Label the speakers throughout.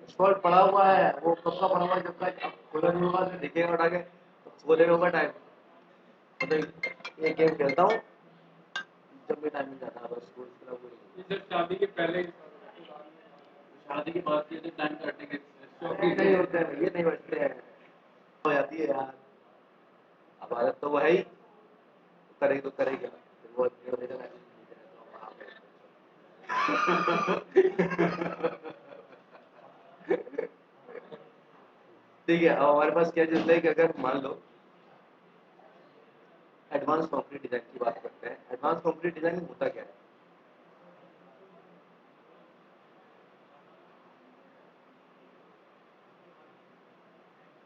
Speaker 1: Spot पड़ा हुआ है, वो कब का पड़ा हुआ है, जब तक अब खोला नहीं होगा तो दिखेगा उठा के, तो बोलेगा होगा टाइम। तो एक गेम खेलता हूँ जब भी टाइम मिल जाता है, बस स्कूल क्लब में।
Speaker 2: जब शादी के पहले
Speaker 1: शादी की बात की तो टाइम काटने के नहीं होते हैं, ये नहीं बचते हैं, हो जाती है यार। अब आदत तो वो है ही, करेगी तो करेगी, वो ठीक है। अब हमारे पास क्या चलता है कि अगर मान लो एडवांस कंक्रीट डिजाइन की बात करते हैं, एडवांस कंक्रीट डिजाइन होता क्या है?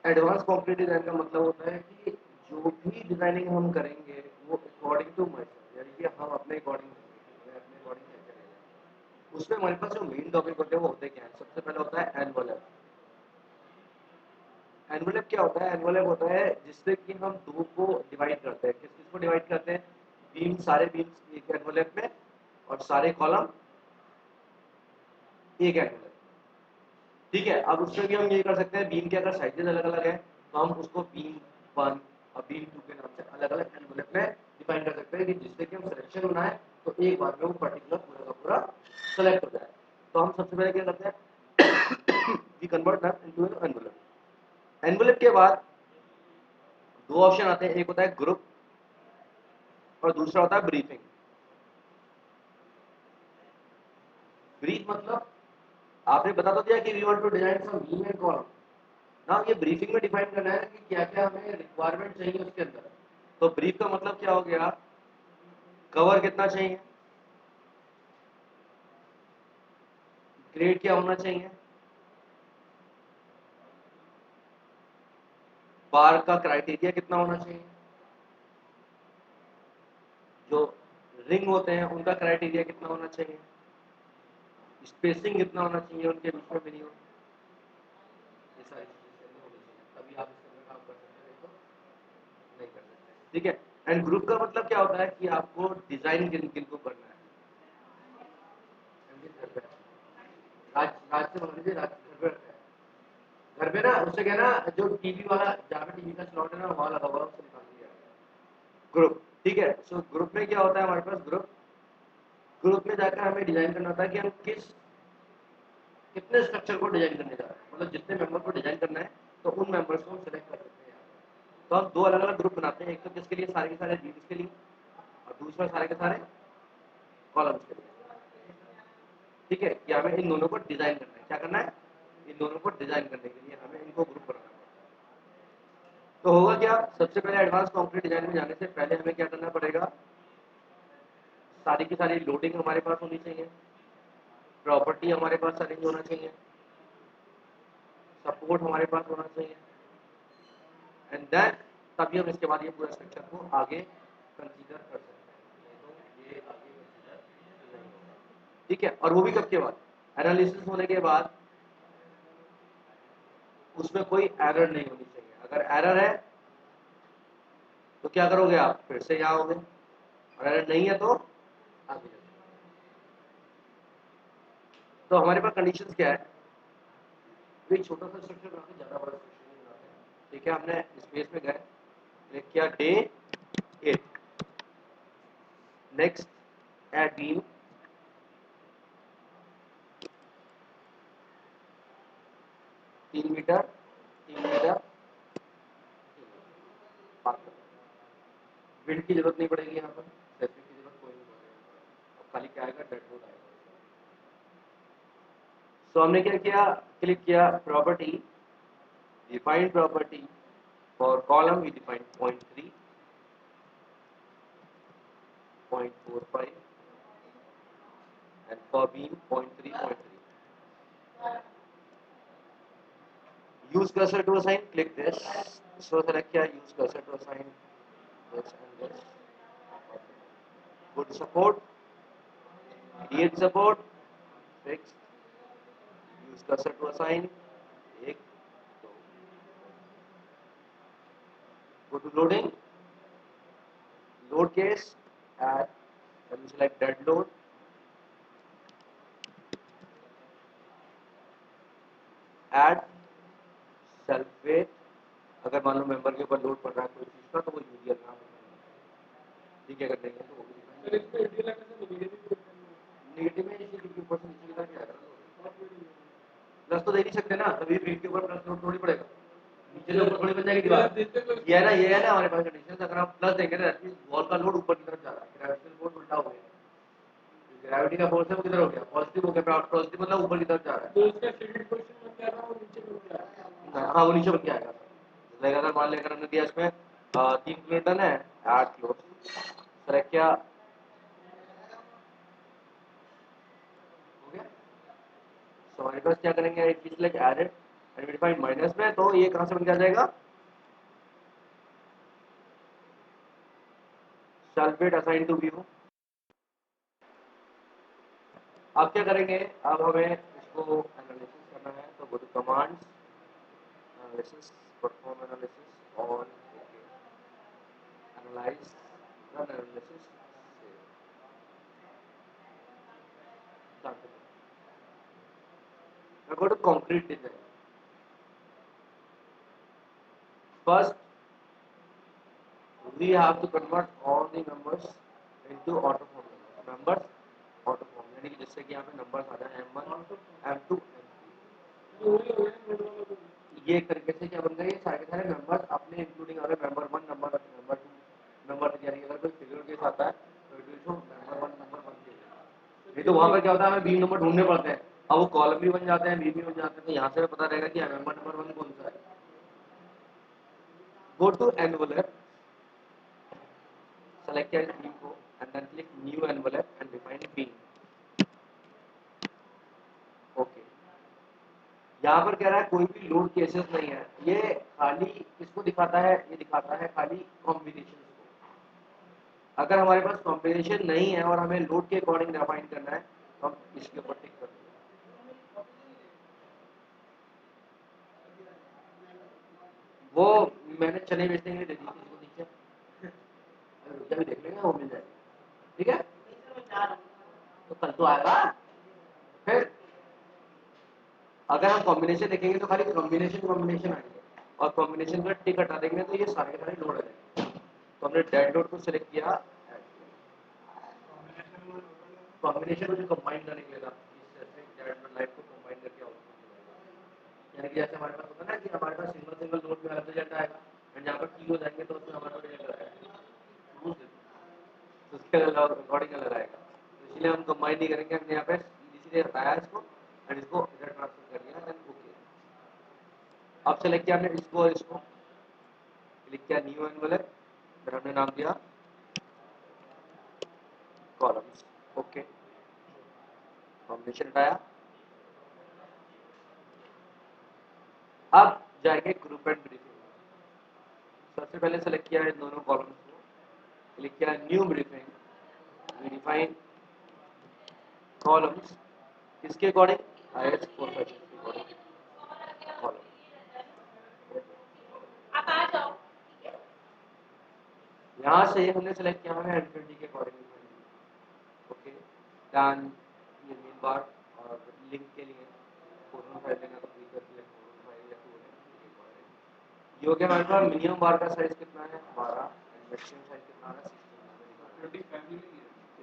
Speaker 1: एडवांस कंक्रीट डिजाइन का मतलब होता है कि जो भी डिजाइनिंग हम करेंगे वो अकॉर्डिंग टू मैटर, यानी कि हम अपने अकॉर्डिंग अपने अकॉर्डिंग क्या करेंगे। उसमें हमारे पास जो मेन टॉपिक होते हैं वो होते क्या है? सबसे पहले होता है एनवलप। एनवलप क्या होता है? एनवलप होता है जिससे कि हम दो को डिवाइड करते हैं। किस किस को डिवाइड करते हैं? बीम, सारे बीम्स एक एनवलप में, और सारे कॉलम एक एनवलप। ठीक है। अब उसमें भी हम ये कर सकते हैं, बीम के अगर साइजेस अलग अलग है तो हम उसको बीम 1 और बीम 2 के नाम से अलग अलग एनवलप में डिफाइन कर सकते हैं, कि जिससे कि हम सिलेक्शन होना है तो एक बार में वो पर्टिकुलर पूरा का पूरा सेलेक्ट हो जाए। तो हम सबसे पहले क्या करते हैं, we convert that into an envelope. Envelope के बाद दो ऑप्शन आते हैं, एक होता है ग्रुप और दूसरा होता है ब्रीफिंग। ब्रीफ मतलब आपने बता तो दिया कि we want to design some beam and column ना, ये ब्रीफिंग में डिफाइन करना है कि क्या क्या हमें रिक्वायरमेंट चाहिए उसके अंदर। तो ब्रीफ का मतलब क्या हो गया? कवर कितना चाहिए, ग्रेड क्या होना चाहिए, बार का क्राइटेरिया कितना होना चाहिए, जो रिंग होते हैं उनका क्राइटेरिया कितना होना चाहिए, स्पेसिंग कितना होना चाहिए उनके बीच में मिनिमम। ये सारी चीजें होनी चाहिए, तभी आप इसके अंदर काम कर सकते हैं, नहीं तो नहीं कर सकते। ठीक है। एंड ग्रुप का मतलब क्या होता है कि आपको डिजाइन किन किन को करना है। राज राज से मान लीजिए, राज घर पे रहता है, घर पे ना उससे क्या ना, जो टीवी वाला जहाँ पे टीवी का स्लॉट है ना वहाँ लगा हुआ है, उससे निकाल दिया ग्रुप। ठीक है। सो ग्रुप में क्या होता है हमारे पास? ग्रुप में जाकर हमें डिजाइन करना होता है कि हम कितने स्ट्रक्चर को डिजाइन करने जा रहे हैं, मतलब जितने मेंबर को डिजाइन करना है तो उन मेंबर्स को हम सिलेक्ट कर सकते हैं। तो हम दो अलग अलग ग्रुप बनाते हैं, एक तो किसके लिए? सारे के सारे बीम्स के लिए, और दूसरा सारे के सारे कॉलम्स के लिए। ठीक है। कि हमें इन दोनों को डिजाइन करना है। क्या करना है? इन दोनों को डिजाइन करने के लिए हमें इनको ग्रुप बनाना है। तो होगा क्या? सबसे पहले एडवांस कंक्रीट डिजाइन में जाने से पहले हमें क्या करना पड़ेगा? सारी की सारी लोडिंग हमारे पास होनी चाहिए, प्रॉपर्टी हमारे पास अरेंज होना चाहिए, सपोर्ट हमारे पास होना चाहिए, एंड देन तभी हम इसके बाद ये पूरा स्ट्रक्चर को आगे कंसीडर कर सकते हैं, तो ये आगे कंसीडर नहीं होगा। ठीक है। और वो भी कब के बाद? एनालिसिस होने के बाद उसमें कोई एरर नहीं होनी चाहिए। अगर एरर है तो क्या करोगे आप? फिर से यहाँ होगे, और एरर नहीं है तो आगे जाओगे। तो हमारे पास कंडीशंस क्या है? एक छोटा सा स्ट्रक्चर बनाते हैं, ज्यादा बड़ा स्ट्रक्चर नहीं बनाते हैं। ठीक है। हमने स्पेस में गए, क्लिक किया डे 8, next add beam, 3 meter, 3 meter, wind की जरूरत नहीं पड़ेगी यहाँ पर, स्पेसिफिक की जरूरत कोई नहीं पड़ेगी। अब खाली क्या आएगा? डेड लोड आएगा। तो हमने क्या किया? क्लिक किया property, define property, for column we define 0.3, 0.45, and for beam 0.3, 0.3. Use cursor to assign, click this. So select here, use cursor to assign this and this. Go to support, create support, fixed. Use cursor to assign, एक, दो. Go to loading, load case, add, and select dead load. Add self weight, अगर मान लो member के ऊपर load पड़ रहा है कोई चीज का तो वो यूडियल नाम है, ठीक है, अगर नहीं है तो वो नेगेटिव में इसी के ऊपर से नीचे की तरफ जाएगा, प्लस तो दे नहीं सकते ना, तभी बीम के ऊपर प्लस लोड थोड़ी पड़ेगा, नीचे से ऊपर थोड़ी बन जाएगी दीवार, ये है ना हमारे पास कंडीशन, अगर हम प्लस देंगे ना वॉल का लोड ऊपर की तरफ जा रहा है, ग्रेविटेशनल फोर्स उल्टा हो गया, ग्रेविटी का फोर्स है वो किधर हो गया, पॉजिटिव हो गया, पॉजिटिव मतलब ऊपर की तरफ जा रहा है, तो इसका शेडेड पोजीशन बन जा रहा है, वो नीचे बन जाएगा, हाँ वो नीचे बन के आएगा, लाइक अगर मान लेकर हमने दिया इसमें 3 किलोटन है, ऐड क्लोज सेलेक्ट किया, हो गया, तो हमारे पास क्या करेंगे, एक चीज like added and define minus में, तो ये कहां से बन के आ जाएगा, सल्फेट असाइन टू व्यू। अब क्या करेंगे, अब हमें इसको एनालिसिस करना है, तो go to commands analysis perform analysis on analyze run analysis, now go to concrete design, first we have to convert all the numbers into auto form numbers auto form, यानी कि जिससे कि यहाँ पे नंबर्स आ जाए m1 m2 m3, ये एक तरीके से क्या बन गए, ये सारे के सारे नंबर्स अपने इंक्लूडिंग आ गए, नंबर 1 नंबर 2 नंबर 3, यानी अगर कोई फिगर केस आता है तो इट विल शो नंबर 1 के, नहीं तो वहां पर क्या होता है, हमें बीम नंबर ढूंढने पड़ते हैं, अब वो कॉलम भी बन जाते हैं, बीम भी बन जाते हैं, तो यहाँ से पता रहेगा कि नंबर 1 कौन सा है, go to envelope, select your beam को and then click new envelope and define beam, okay, यहाँ पर कह रहा है कोई भी लोड केसेस नहीं है, ये खाली किसको दिखाता है, ये दिखाता है खाली कॉम्बिनेशन को, अगर हमारे पास कॉम्बिनेशन नहीं है और हमें लोड के अकॉर्डिंग डिफाइन करना है तो हम इसके ऊपर टिक कर देंगे, वो मैंने चने बेचने के लिए दे दी किसी को, नीचे रुपया भी देख लेंगे, वो मिल जाएगा, ठीक है, तो कल तो आएगा, फिर अगर हम कॉम्बिनेशन देखेंगे तो खाली कॉम्बिनेशन आएंगे, और कॉम्बिनेशन का टिक हटा देंगे तो ये सारे के सारे लोड आ जाएंगे, तो हमने डेड लोड को सिलेक्ट किया, कॉम्बिनेशन को जो कंबाइन करने के लिए था, इस डेड लोड लाइट को कंबाइन करके आउटपुट मिलेगा, यानी कि जैसे हमारे पास होता है ना कि हमारे पास सिंगल लोड में अलग रिजल्ट आएगा, एंड जहाँ पर की हो जाएंगे तो उसमें हमारा रिजल्ट आएगा, तो उसके अकॉर्डिंग अलग आएगा, तो इसलिए हम कंबाइन नहीं करेंगे, हमने यहाँ पे इसीलिए हटाया इसको एंड इसको इधर ट्रांसफर कर दिया, देन ओके, अब सेलेक्ट किया हमने इसको और इसको, क्लिक किया न्यू एनवेलप, फिर हमने नाम दिया कॉलम्स, ओके, कॉम्बिनेशन हटाया, अब जाएंगे ग्रुप एंड ब्रीफिंग, सबसे पहले सेलेक्ट किया है इन दोनों कॉलम्स को, क्लिक किया new briefing, we define columns किसके अकॉर्डिंग, IS 456 के अकॉर्डिंग कॉलम, आप आ जाओ, यहाँ से हमने सेलेक्ट किया है एंटिटी के अकॉर्डिंग, ओके, डन, ये मेन बार, और लिंक के लिए 415 लेना तो क्लिक कर दिया, 415 या 2 है, ये हो गया हमारे पास, मिनिमम बार का साइज कितना है 12, मैक्सिमम साइज कितना है 16, 25 नहीं है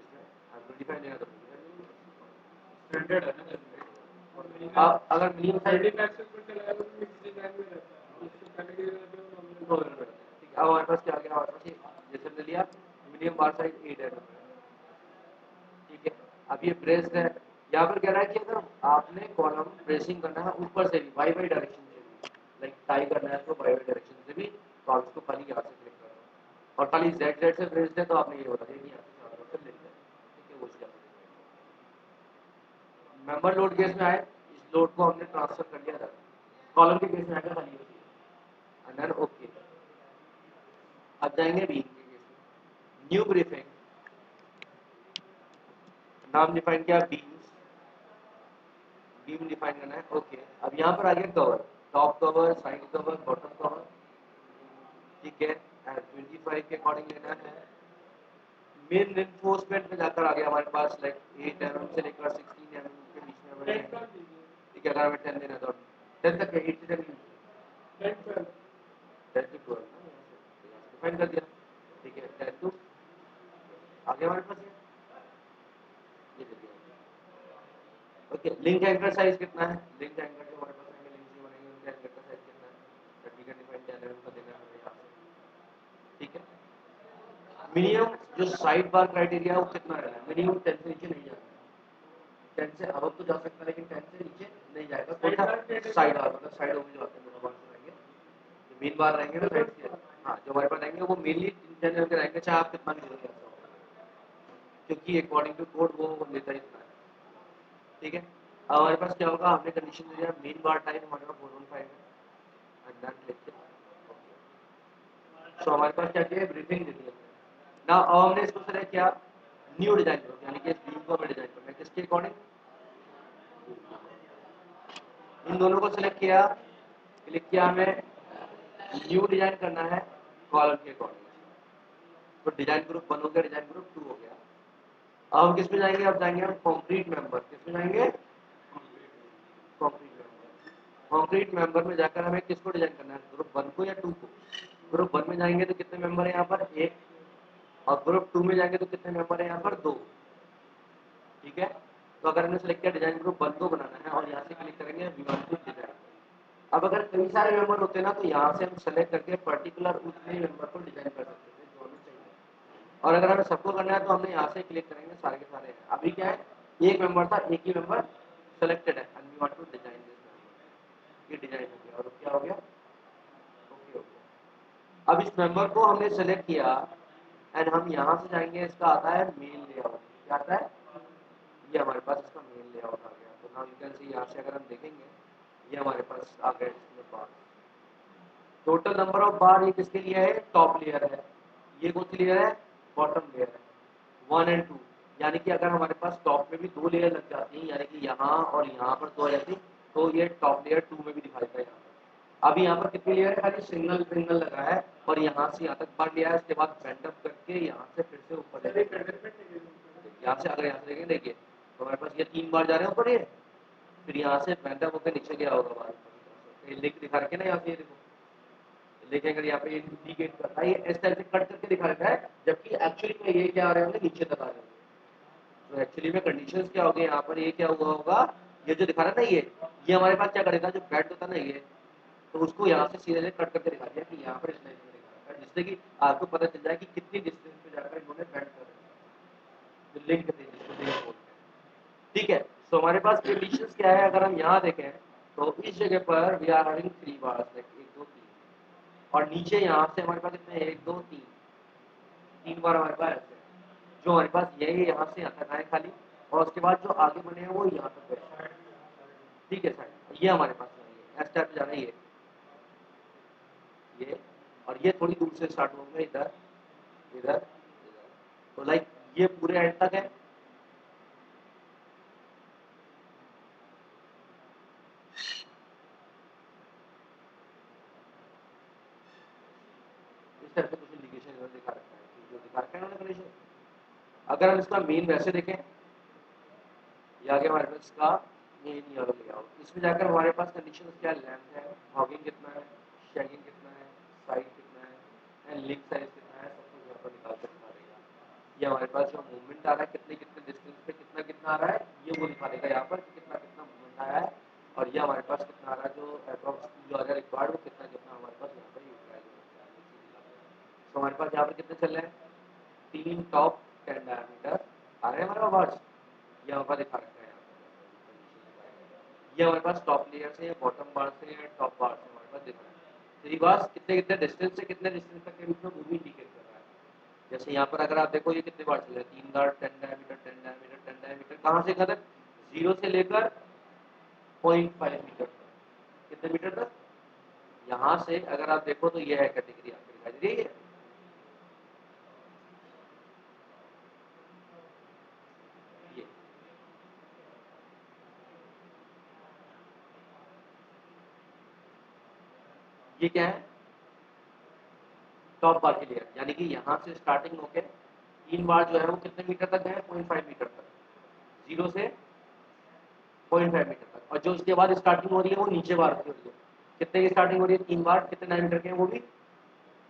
Speaker 1: इसमें, 25 लेना तो स्टैंडर्ड है ना, अब अगर मिनिमम साइज एक्सेस पर चलाया तो मिक्स डिजाइन में रहता है, इससे पहले के नॉर्मल, ठीक है, अब हमारे पास क्या आ गया, हमारे पास जैसे हमने लिया मिनिमम बार साइज 8 है, ठीक है, अब ये ब्रेस्ड है, यहाँ पर कह रहा है कि अगर आपने कॉलम ब्रेसिंग करना है ऊपर से भी वाई वाई डायरेक्शन से भी, लाइक टाई करना है तो वाई वाई डायरेक्शन से भी, तो आप इसको खाली यहाँ से क्लिक करना, और खाली जेड जेड से ब्रेस्ड है तो आपने ये बता दिया कि यहाँ से चारों तरफ ले लिया, ठीक है, वो चीज़ मेंबर लोड केस में आए, इस लोड को हमने ट्रांसफर कर दिया था, कॉलम के केस में आएगा खाली होती है, एंड देन ओके, अब जाएंगे बीम के केस में, न्यू ब्रीफिंग, नाम डिफाइन किया बीम डिफाइन करना है, ओके, अब यहाँ पर आ गया cover, top cover, side cover, bottom cover, ठीक है, 25 के अकॉर्डिंग लेना है, मेन रिइंफोर्समेंट में जाकर आ गया हमारे पास लाइक 8 mm से लेकर 16 mm के बीच में हमें, ठीक है, अगर हमें 10 देना तो 10 तक है, 8 से 10 10 to 12 ना, डिफाइन कर दिया। ठीक है, 10 to आगे हमारे पास ये दे दिया। ओके, लिंक एंकर साइज कितना है? लिंक एंकर जो हमारे पास लिंक जो बनेंगे उनके एंकर का साइज कितना है? 30 का डिफाइन 10 mm का देना है हमें यहाँ से। ठीक है, मिनिमम जो साइड बार क्राइटेरिया वो कितना है? मिनिमम 10 से नीचे नहीं जाना है। 10 से अब तो जा सकता है लेकिन 10 से नीचे नहीं जाएगा। कोई साइड बार मतलब साइड में जो आते हैं बार रहेंगे, जो मेन बार रहेंगे ना साइड से, हाँ जो हमारे पास रहेंगे वो मेनली 10 mm के रहेंगे, चाहे आप कितना भी जोड़िए, क्योंकि अकॉर्डिंग टू कोड वो लेता ही इतना है। ठीक है, अब हमारे पास क्या होगा, हमने कंडीशन दे दिया मेन बार टाइप हमारे पास 415 है, एंड दैट लिख के सो हमारे पास क्या किया, ब्रीफिंग दे दिया ना। अब हमने इसको सेलेक्ट किया न्यू डिजाइन करो, यानी कि इस बीम को हमें डिजाइन करना है किसके अकॉर्डिंग, इन दोनों को सिलेक्ट किया, क्लिक किया, हमें न्यू डिजाइन करना है कॉलम के अकॉर्डिंग। तो डिजाइन ग्रुप 1 हो गया, डिजाइन ग्रुप 2 हो गया। अब हम किस में जाएंगे, अब जाएंगे हम कंक्रीट मेंबर, किस में जाएंगे, कंक्रीट मेंबर। कंक्रीट मेंबर में जाकर हमें किसको डिजाइन करना है, ग्रुप 1 को या 2 को? ग्रुप 1 में जाएंगे तो कितने मेंबर है यहाँ पर, 1, और ग्रुप 2 में जाएंगे तो कितने मेंबर है यहाँ पर, 2। ठीक है, तो अगर हमने सेलेक्ट किया डिजाइन ग्रुप 1 को बनाना है और यहाँ से क्लिक करेंगे डिजाइन। अब अगर कई सारे मेंबर होते हैं ना तो यहाँ से हम सेलेक्ट करके पर्टिकुलर उतने मेंबर को डिजाइन कर सकते हैं जो हमें चाहिए। और अगर हमें सबको करना है तो हमने यहाँ से क्लिक करेंगे सारे के सारे। अभी क्या है, एक मेंबर था, एक ही मेंबर सेलेक्टेड है, and we want to design this member. ये डिजाइन हो गया, और क्या हो गया, ओके हो गया। अब इस मेंबर को हमने सेलेक्ट किया एंड हम यहाँ से जाएंगे, इसका आता है मेन लेआउट। क्या आता है, ये हमारे पास इसका मेन लेआउट आ गया। तो नाउ यू कैन सी, यहाँ से अगर हम देखेंगे ये हमारे पास आ गया इसमें बार। टोटल नंबर ऑफ बार ये किसके लिए है, टॉप लेयर है। ये कौन सी लेयर है, बॉटम लेयर है, 1 एंड 2। यानी कि अगर हमारे पास टॉप में भी 2 लेयर लग जाती हैं, यानी कि यहाँ और यहाँ पर 2 आ जाती, तो ये टॉप लेयर 2 में भी दिखाई देता है यहाँ पर। अभी यहाँ पर कितनी लेयर है, खाली सिंगल सिंगल लगा है, और यहाँ से यहाँ तक बार लिया है, उसके बाद बैंड अप करके यहाँ से फिर से ऊपर यहाँ से अगर यहाँ से देखें, देखिए तो हमारे पास ये 3 बार जा रहे हैं ऊपर, ये फिर यहाँ से बैंड अप होकर नीचे गया होगा बार, लिख दिखा रखे ना यहाँ से, ये देखो लेकिन अगर यहाँ पे इंडिकेट करता है, ये इस टाइप से कट करके दिखा रखा है, जबकि एक्चुअली में ये क्या आ रहे होंगे, नीचे तक आ रहे होंगे। तो एक्चुअली में कंडीशंस क्या हो गए यहाँ पर, ये क्या हुआ होगा, ये जो दिखा रहा है ना, ये हमारे पास क्या करेगा, जो बेड होता है ना ये, तो उसको यहाँ से सीधे कट करके दिखा दिया कि यहाँ पर इस लाइन में दिखा रखा है, जिससे कि आपको पता चल जाए कि कितनी डिस्टेंस पे जाकर इन्होंने बेड कर रखा है, जो लिंक थे जिसको लिंक बोलते हैं। ठीक है, तो हमारे पास कंडीशंस क्या है, अगर हम यहाँ देखें तो इस जगह पर we are having 3 bars, like 1 2 3, और नीचे यहाँ से हमारे पास कितने, 1 2 3, 3 बार हमारे पास ऐसे जो हमारे पास ये यहाँ से यहाँ तक आए खाली, और उसके बाद जो आगे बने हैं वो यहाँ तक गए। ठीक है सर, ये हमारे पास है, एस टाइप जाना ये, और ये थोड़ी दूर से स्टार्ट होंगे, इधर इधर इधर, तो लाइक ये पूरे एंड तक है। इस तरह से कुछ इंडिकेशन इधर दिखा रखा है, जो दिखा रखा है उन्होंने कंडीशन। अगर हम इसका मेन वैसे देखें, ये आगे हमारे पास इसका मेन ये वाला लेआउट, इसमें जाकर हमारे पास कंडीशन क्या, लेंथ है, हॉगिंग कितना है, शैगिंग कितना है, साइज कितना है, एंड लिंक साइज कितना है, सब कुछ यहाँ पर निकाल कर दिखा देगा। ये हमारे पास जो मूवमेंट आ रहा है, कितने कितने डिस्टेंस पे कितना कितना आ रहा है, ये वो दिखा देगा यहाँ पर कि कितना कितना मूवमेंट आया है, और ये हमारे पास कितना आ रहा है, जो अप्रॉक्स जो आ रहा है रिक्वायर्ड, वो कितना कितना हमारे पास यहाँ पर यूटिलाइज हो रहा है। तो हमारे पास यहाँ पर कितने चल रहे हैं, 3 टॉप 10 डायमीटर आ रहे हैं हमारे पास, यहाँ पर दिखा रखा है। ये हमारे पास टॉप लेयर से, बॉटम बार से, टॉप बार से हमारे पास दिख रहा है। तो ये बार कितने कितने डिस्टेंस से कितने डिस्टेंस तक के बीच में मूवी इंडिकेट कर रहा है। जैसे यहाँ पर अगर आप देखो ये कितने बार चल रहा है, 3 बार 10 डायमीटर 10 डायमीटर 10 डायमीटर, कहाँ से कहाँ तक, 0 से लेकर 0.5 मीटर तक। कितने मीटर तक, यहाँ से अगर आप देखो तो ये है कैटेगरी आपको दिखाई दे रही है, ये ये क्या है, टॉप बार के लेयर, यानी कि यहाँ से स्टार्टिंग होके 3 बार जो है वो कितने मीटर तक है, 0.5 मीटर तक, 0 से 0.5 मीटर तक। और जो उसके बाद स्टार्टिंग हो रही है वो नीचे बार की हो रही है। कितने की स्टार्टिंग हो रही है? 3 बार। कितने डायमीटर के हैं वो भी?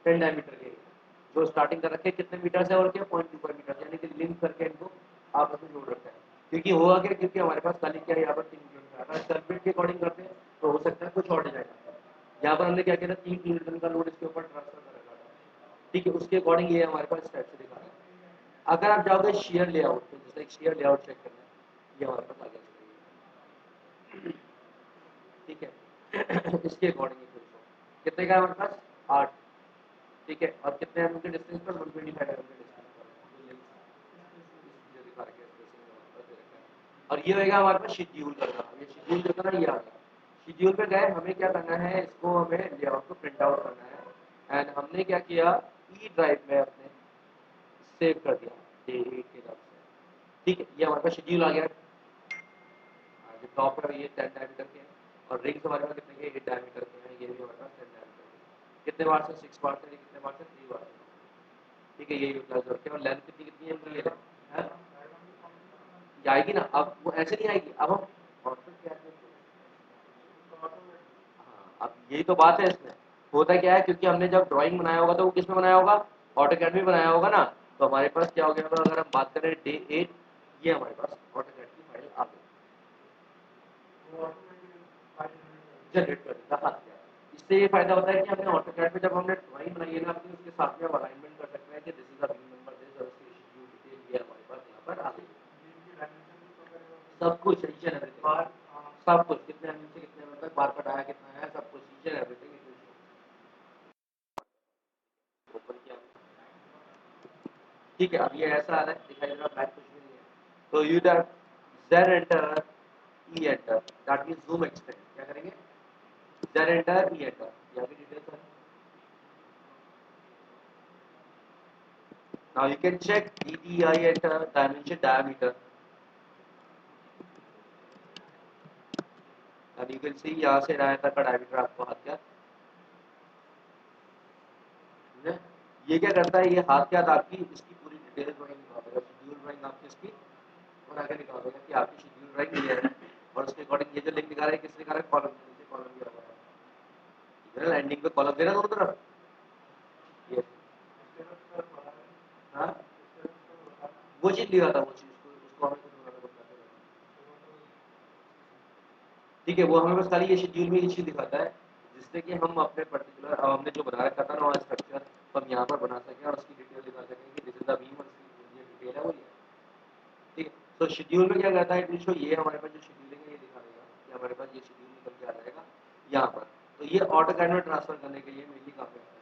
Speaker 1: 10 डायमीटर के। जो स्टार्टिंग कर रखे कितने मीटर से और क्या 0.25 मीटर, यानी कि लिंक करके इनको आपस में जोड़ रखा है। क्योंकि होगा क्या, क्योंकि हमारे पास खाली क्या है यहाँ पर 3 किलोमीटर, अगर सर्किट के अकॉर्डिंग करते हैं तो हो सकता है कुछ और डिजाइन आता है। यहाँ पर हमने क्या किया था, 3 किलोमीटर का लोड इसके ऊपर ट्रांसफर कर रखा था। ठीक है, उसके अकॉर्डिंग ये हमारे पास स्टेप से दिखा रहा है। अगर आप जाओगे शेयर लेआउट, तो जैसे एक शेयर लेआउट चेक करना है, ये हमारे पास आ गया। ठीक है इसके अकॉर्डिंग कितने का है हमारे पास? 8। ठीक है, और कितने एम के डिस्टेंस पर? 125 एम के डिस्टेंस पर जो दिखा रखा है। और ये होगा हमारे पास शेड्यूल करना। ये शेड्यूल जो था ना, ये आ गया। शेड्यूल पे गए, हमें क्या करना है, इसको हमें लेआउट को प्रिंट आउट करना है। एंड हमने क्या किया, ई ड्राइव में अपने सेव कर दिया डे 8 के नाम से। ठीक है, ये हमारे पास शेड्यूल आ गया। जो टॉप है ये 10 डायमीटर के हैं, और रिंग्स हमारे पास कितने के? 8 डायमीटर के हैं। ये भी हमारे पास 10 डायमीटर के। कितने बार से? 6 बार से। कितने बार से? 3 बार से। ठीक है, ये यूटिलाइज करके। और लेंथ कितनी कितनी है उनकी? है ये आएगी ना, अब वो ऐसे नहीं आएगी। अब हम हाँ, अब यही तो बात है इसमें। होता क्या है, क्योंकि हमने जब ड्राइंग बनाया होगा तो वो किसमें बनाया होगा? ऑटोकैड में बनाया होगा ना। तो हमारे पास क्या हो गया होगा, अगर हम बात करें डे 8, ये हमारे पास ऑटोकैड की फाइल आ गई, जनरेट कर देता। हाँ, इससे ये फायदा होता है कि हमने ऑटोकैड में जब हमने ड्राइंग बनाई है ना अपनी, उसके साथ में अलाइनमेंट कर सकते हैं कि this is the beam number, this और उसकी शेड्यूल डिटेल ये हमारे पास यहाँ पर आ गई। सब कुछ ईच एंड एवरीथिंग, सब कुछ कितने एमएम से कितने एमएम तक बार कट आया, कितना है, सब कुछ ईच एंड एवरीथिंग ओपन किया। ठीक है, अब ये ऐसा आ रहा है, दिखाई दे रहा ब्लैक, कुछ भी नहीं है। तो you that Z enter E enter, that means zoom extend. क्या करेंगे? Z एंटर E एंटर, यहाँ पे डिटेल्स है। Now you can check DDI enter dimension diameter, and you can see यहाँ से यहाँ तक का डायमीटर आपको हाथ क्या है। ये क्या करता है, ये हाथ क्या आपकी इसकी पूरी डिटेल ड्राइंग निकाल देगा, शेड्यूल ड्राइंग आपकी इसकी बना के निकाल देगा कि आपकी शेड्यूल ड्राइंग ये है। और उसके अकॉर्डिंग ये जो लिंक निकाला है, किसने निकाला है? कॉलम, नीचे कॉलम दिया हुआ है, इधर एंडिंग पे कॉलम दे रहा है दोनों तरफ। ये हाँ, वो चीज लिखा था, वो चीज उसको हमें कुछ बनाना पड़ता है। ठीक है, वो हमें बस खाली ये शेड्यूल में ये चीज दिखाता है, जिससे कि हम अपने पर्टिकुलर हमने जो बना रखा था ना वहाँ स्ट्रक्चर, तो हम यहाँ पर बना सकें और उसकी डिटेल दिखा सकें कि दिस इज द बीम और इसकी ये डिटेल है वो ये। ठीक है, तो शेड्यूल में क्या करता है टू, ये हमारे पास जो शेड्यूलिंग है ये दिखा देगा कि हमारे पास ये शेड्यूल निकल के आ जाएगा यहाँ पर। तो ये ऑटोकैड में ट्रांसफर करने के लिए मेनली काम करता है।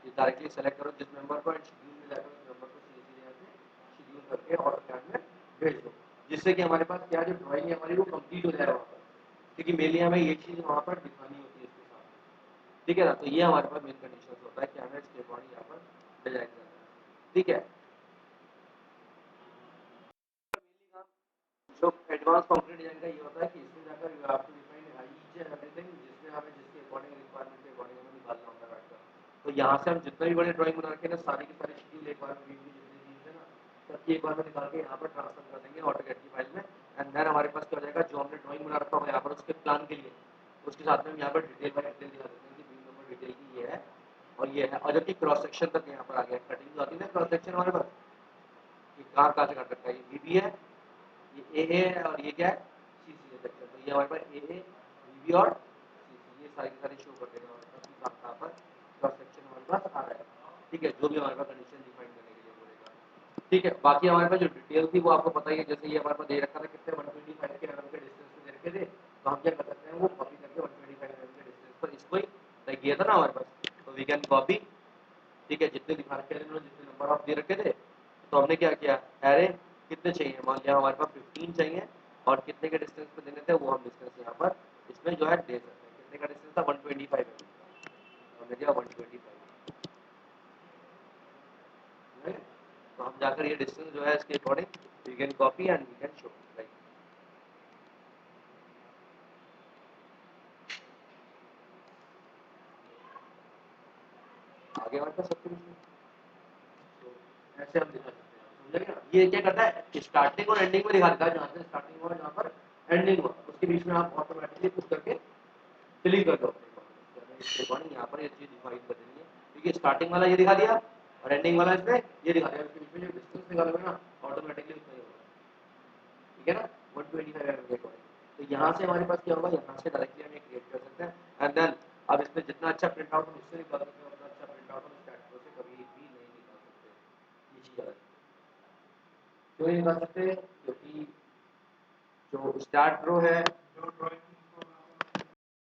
Speaker 1: ये डायरेक्टली सेलेक्ट करो जिस मेंबर को, एंड शेड्यूल में जाकर उस मेंबर को सीधे यहाँ से शेड्यूल करके ऑटोकैड में भेज दो, जिससे कि हमारे पास क्या जो ड्राइंग है हमारी वो कंप्लीट हो जाए वहाँ पर। क्योंकि मेनली हमें ये चीज़ वहाँ पर दिखानी होती है इसके साथ। ठीक है ना, तो ये हमारे पास मेन कंडीशन होता है कि हमें इसके अकॉर्डिंग यहाँ पर डिजाइन करना है। ठीक है, जो एडवांस कंक्रीट डिजाइन का ये होता है कि इसमें जाकर you have to define each and everything, जिसमें हमें जिसके अकॉर्डिंग रिक्वायरमेंट के अकॉर्डिंग हमें निकालना होता है वेक्टर। तो यहाँ से हम जितने भी बड़े ड्राइंग बना रखे हैं ना, सारी की सारी शेड्यूल एक बार में जितनी चीज़ है ना, सबकी एक बार में निकाल के यहाँ पर ट्रांसफर कर देंगे ऑटोकैड की फाइल में। एंड देन हमारे पास क्या हो जाएगा, जो हमने ड्राइंग बना रखा होगा यहाँ पर उसके प्लान के लिए, उसके साथ में हम यहाँ पर डिटेल बाय डिटेल दिखा देते हैं कि बीम नंबर डिटेल की ये है और ये है। और जबकि क्रॉस सेक्शन तक यहाँ पर आ गया, कटिंग आती है ना क्रॉस सेक्शन हमारे पास, ये कहाँ कहाँ से काट रखा है, ये बीबी है, ये ए है, और ये क्या है, सी सी है सेक्शन। तो ये हमारे पास ए है, बीबी और सी सी, ये सारी की सारी शो कर देगा हमारे पास कि कहाँ कहाँ पर क्रॉस सेक्शन हमारे पास आ रहा है। ठीक है, जो भी हमारे पास कंडीशन डिफाइन करने के लिए बोलेगा। ठीक है, बाकी हमारे पास जो डिटेल थी वो आपको पता ही है। जैसे ये हमारे पास दे रखा था कितने 125 के एमएम के डिस्टेंस पे दे रखे थे, तो हम क्या कर सकते हैं, वो कॉपी करके 125 एमएम के डिस्टेंस पर इसको ही लाइक दिया था ना हमारे पास, तो वी कैन कॉपी। ठीक है, जितने दिखा रखे थे जितने नंबर ऑफ दे रखे थे, तो हमने क्या किया, अरे कितने चाहिए, मान लिया हमारे पास 15 चाहिए, और कितने के डिस्टेंस पे देने थे वो हम डिस्टेंस यहाँ पर इसमें जो है दे सकते हैं। कितने का डिस्टेंस था, 125 हमने दिया 125। तो हम जाकर ये डिस्टेंस जो है इसके according we can copy and we can show like. आगे हमारे पास सब कुछ ऐसे हम दिखा सकते हैं, समझे क्या? ये क्या करता है, स्टार्टिंग और एंडिंग में दिखा देता है, जहाँ से स्टार्टिंग हुआ जहाँ पर एंडिंग हुआ उसके बीच में आप ऑटोमेटिकली कुछ करके फिलिंग कर दो अपने अकॉर्डिंग। यहाँ पर ये चीज़ डिफाइन कर देनी है, क्योंकि स्टार्टिंग वाला ये दिखा दिया और एंडिंग वाला इसमें ये दिखा दिया, उसके बीच में जो डिस्टेंस निकालोगे ना ऑटोमेटिकली उसमें होगा, ठीक है ना, 125 mm के अकॉर्डिंग। तो यहाँ से हमारे पास क्या होगा, यहाँ से डायरेक्टली हम ये क्रिएट कर सकते हैं। एंड देन अब इसमें जितना अच्छा प्रिंट आउट हम इससे निकाल सकते हैं उतना अच्छा प्रिंट आउट हम स्टैट प्रो से कभी भी नहीं निकाल सकते। ये चीज़ अलग है। क्यों नहीं निकाल सकते, क्योंकि जो स्टार्ट प्रो है